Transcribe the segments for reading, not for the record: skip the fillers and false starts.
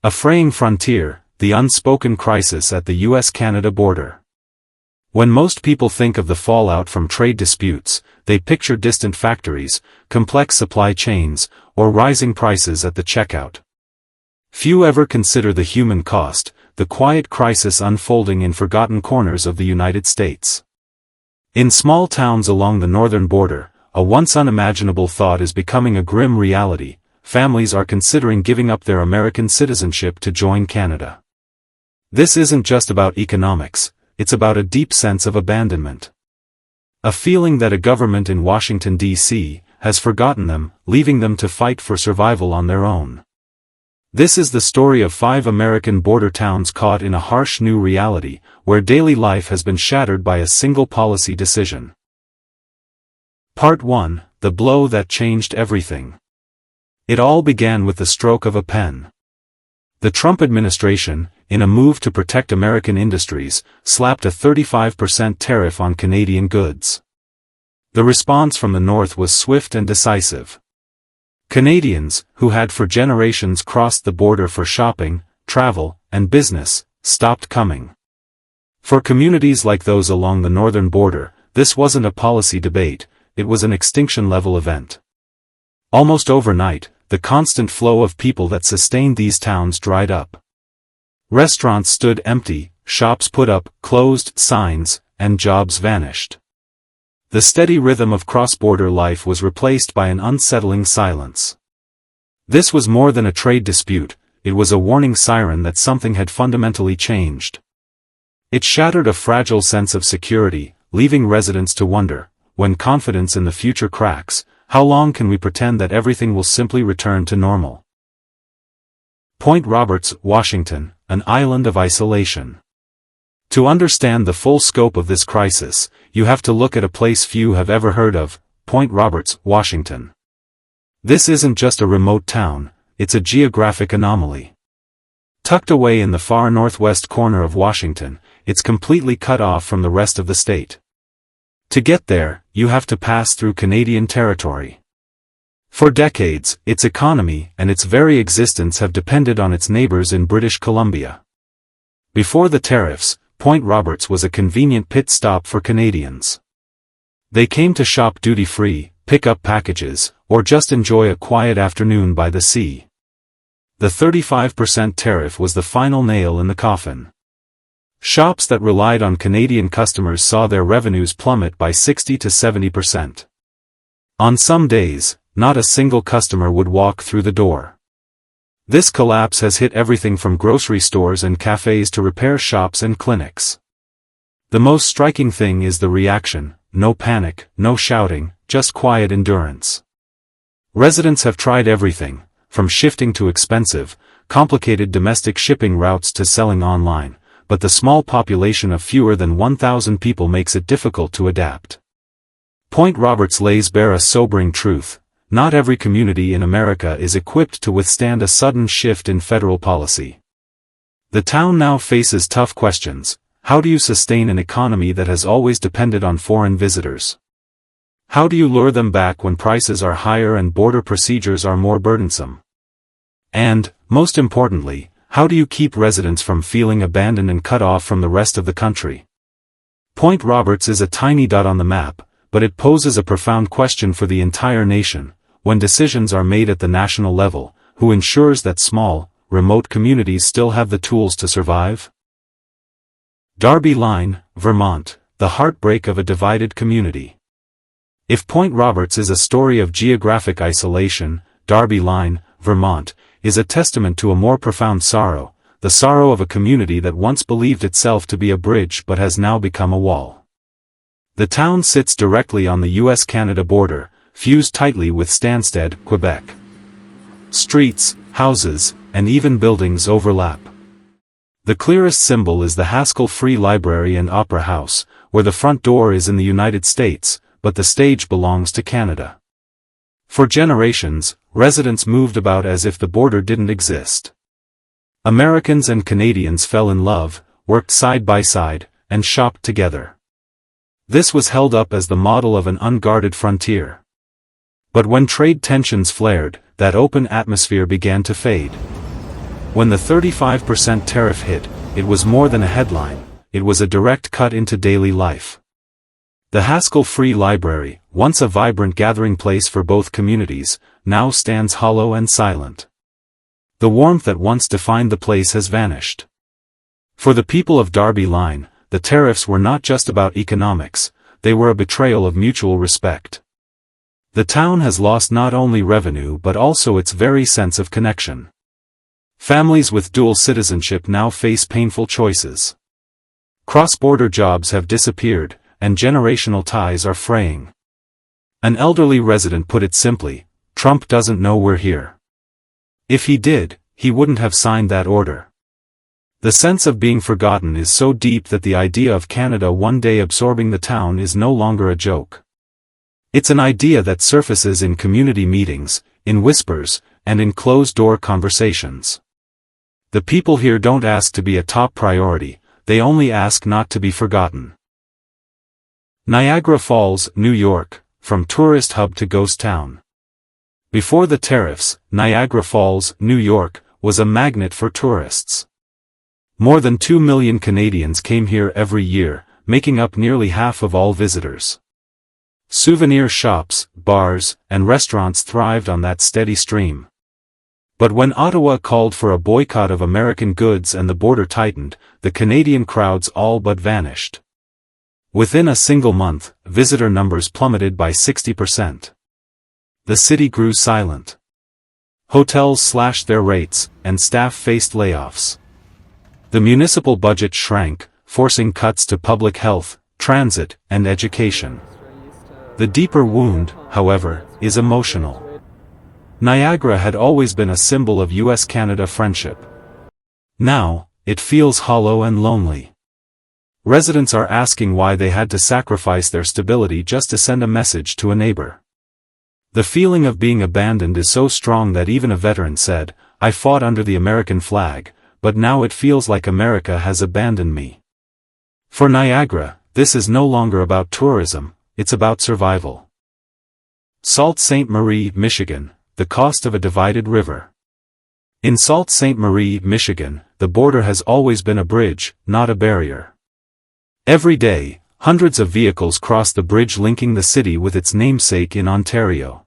A fraying frontier, the unspoken crisis at the US-Canada border. When most people think of the fallout from trade disputes, they picture distant factories, complex supply chains, or rising prices at the checkout. Few ever consider the human cost, the quiet crisis unfolding in forgotten corners of the United States. In small towns along the northern border, a once unimaginable thought is becoming a grim reality. Families are considering giving up their American citizenship to join Canada. This isn't just about economics, it's about a deep sense of abandonment. A feeling that a government in Washington, D.C., has forgotten them, leaving them to fight for survival on their own. This is the story of 5 American border towns caught in a harsh new reality, where daily life has been shattered by a single policy decision. Part 1: The Blow That Changed Everything. It all began with the stroke of a pen. The Trump administration, in a move to protect American industries, slapped a 35% tariff on Canadian goods. The response from the North was swift and decisive. Canadians, who had for generations crossed the border for shopping, travel, and business, stopped coming. For communities like those along the northern border, this wasn't a policy debate, it was an extinction-level event. Almost overnight, the constant flow of people that sustained these towns dried up. Restaurants stood empty, shops put up closed signs, and jobs vanished. The steady rhythm of cross-border life was replaced by an unsettling silence. This was more than a trade dispute, it was a warning siren that something had fundamentally changed. It shattered a fragile sense of security, leaving residents to wonder, when confidence in the future cracks, how long can we pretend that everything will simply return to normal? Point Roberts, Washington, an island of isolation. To understand the full scope of this crisis, you have to look at a place few have ever heard of, Point Roberts, Washington. This isn't just a remote town, it's a geographic anomaly. Tucked away in the far northwest corner of Washington, it's completely cut off from the rest of the state. To get there, you have to pass through Canadian territory. For decades, its economy and its very existence have depended on its neighbors in British Columbia. Before the tariffs, Point Roberts was a convenient pit stop for Canadians. They came to shop duty-free, pick up packages, or just enjoy a quiet afternoon by the sea. The 35% tariff was the final nail in the coffin. Shops that relied on Canadian customers saw their revenues plummet by 60 to 70%. On some days, not a single customer would walk through the door. This collapse has hit everything from grocery stores and cafes to repair shops and clinics. The most striking thing is the reaction: no panic, no shouting, just quiet endurance. Residents have tried everything, from shifting to expensive, complicated domestic shipping routes to selling online, but the small population of fewer than 1,000 people makes it difficult to adapt. Point Roberts lays bare a sobering truth: not every community in America is equipped to withstand a sudden shift in federal policy. The town now faces tough questions. How do you sustain an economy that has always depended on foreign visitors? How do you lure them back when prices are higher and border procedures are more burdensome? And, most importantly, how do you keep residents from feeling abandoned and cut off from the rest of the country? Point Roberts is a tiny dot on the map, but it poses a profound question for the entire nation. When decisions are made at the national level, who ensures that small, remote communities still have the tools to survive? Darby Line, Vermont, the heartbreak of a divided community. If Point Roberts is a story of geographic isolation, Darby Line, Vermont, is a testament to a more profound sorrow, the sorrow of a community that once believed itself to be a bridge but has now become a wall. The town sits directly on the US-Canada border, fused tightly with Stansted, Quebec. Streets, houses, and even buildings overlap. The clearest symbol is the Haskell Free Library and Opera House, where the front door is in the United States, but the stage belongs to Canada. For generations, residents moved about as if the border didn't exist. Americans and Canadians fell in love, worked side by side, and shopped together. This was held up as the model of an unguarded frontier. But when trade tensions flared, that open atmosphere began to fade. When the 35% tariff hit, it was more than a headline, it was a direct cut into daily life. The Haskell Free Library, once a vibrant gathering place for both communities, now stands hollow and silent. The warmth that once defined the place has vanished. For the people of Darby Line, the tariffs were not just about economics, they were a betrayal of mutual respect. The town has lost not only revenue but also its very sense of connection. Families with dual citizenship now face painful choices. Cross-border jobs have disappeared, and generational ties are fraying. An elderly resident put it simply, "Trump doesn't know we're here. If he did, he wouldn't have signed that order." The sense of being forgotten is so deep that the idea of Canada one day absorbing the town is no longer a joke. It's an idea that surfaces in community meetings, in whispers, and in closed-door conversations. The people here don't ask to be a top priority, they only ask not to be forgotten. Niagara Falls, New York, from tourist hub to ghost town. Before the tariffs, Niagara Falls, New York, was a magnet for tourists. More than 2 million Canadians came here every year, making up nearly half of all visitors. Souvenir shops, bars, and restaurants thrived on that steady stream. But when Ottawa called for a boycott of American goods and the border tightened, the Canadian crowds all but vanished. Within a single month, visitor numbers plummeted by 60%. The city grew silent. Hotels slashed their rates, and staff faced layoffs. The municipal budget shrank, forcing cuts to public health, transit, and education. The deeper wound, however, is emotional. Niagara had always been a symbol of US-Canada friendship. Now, it feels hollow and lonely. Residents are asking why they had to sacrifice their stability just to send a message to a neighbor. The feeling of being abandoned is so strong that even a veteran said, "I fought under the American flag, but now it feels like America has abandoned me." For Niagara, this is no longer about tourism, it's about survival. Sault Ste. Marie, Michigan, the cost of a divided river. In Sault Ste. Marie, Michigan, the border has always been a bridge, not a barrier. Every day, hundreds of vehicles cross the bridge linking the city with its namesake in Ontario.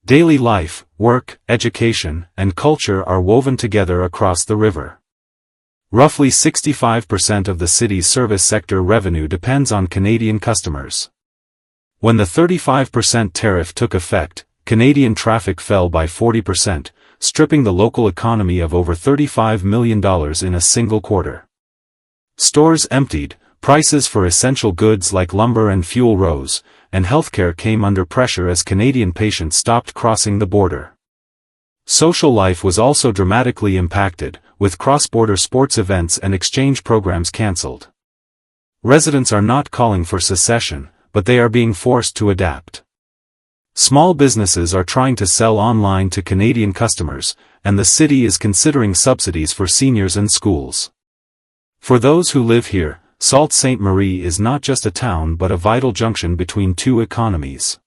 Daily life, work, education, and culture are woven together across the river. Roughly 65% of the city's service sector revenue depends on Canadian customers. When the 35% tariff took effect, Canadian traffic fell by 40%, stripping the local economy of over $35 million in a single quarter. Stores emptied, prices for essential goods like lumber and fuel rose, and healthcare came under pressure as Canadian patients stopped crossing the border. Social life was also dramatically impacted, with cross-border sports events and exchange programs cancelled. Residents are not calling for secession, but they are being forced to adapt. Small businesses are trying to sell online to Canadian customers, and the city is considering subsidies for seniors and schools. For those who live here, Sault Ste. Marie is not just a town but a vital junction between two economies.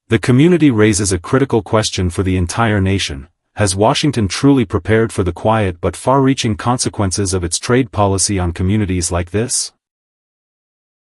The community raises a critical question for the entire nation: has Washington truly prepared for the quiet but far-reaching consequences of its trade policy on communities like this?